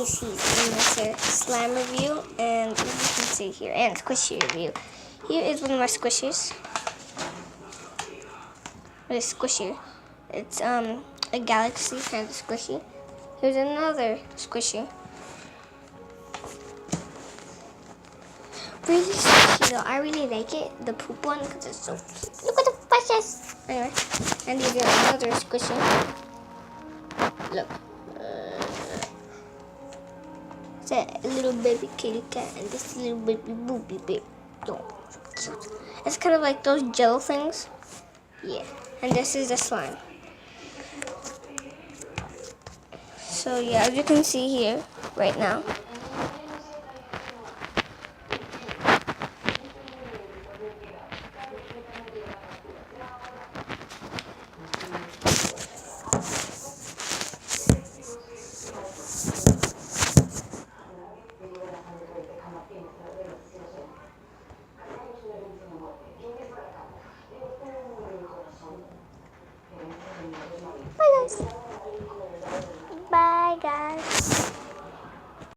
season. Mr. Slime review, and as you can see here, and squishy review. Here is one of my squishies. It's squishy. It's a galaxy kind of squishy. Here's another squishy. Really squishy though. I really like it. The poop one because it's so cute. Look at the fishes. Anyway, and here's another squishy. Look. It's a little baby kitty cat and this little baby booby baby. Oh, so cute. It's kind of like those gel things. Yeah. And this is the slime. So yeah, as you can see here right now. Bye guys. Bye guys.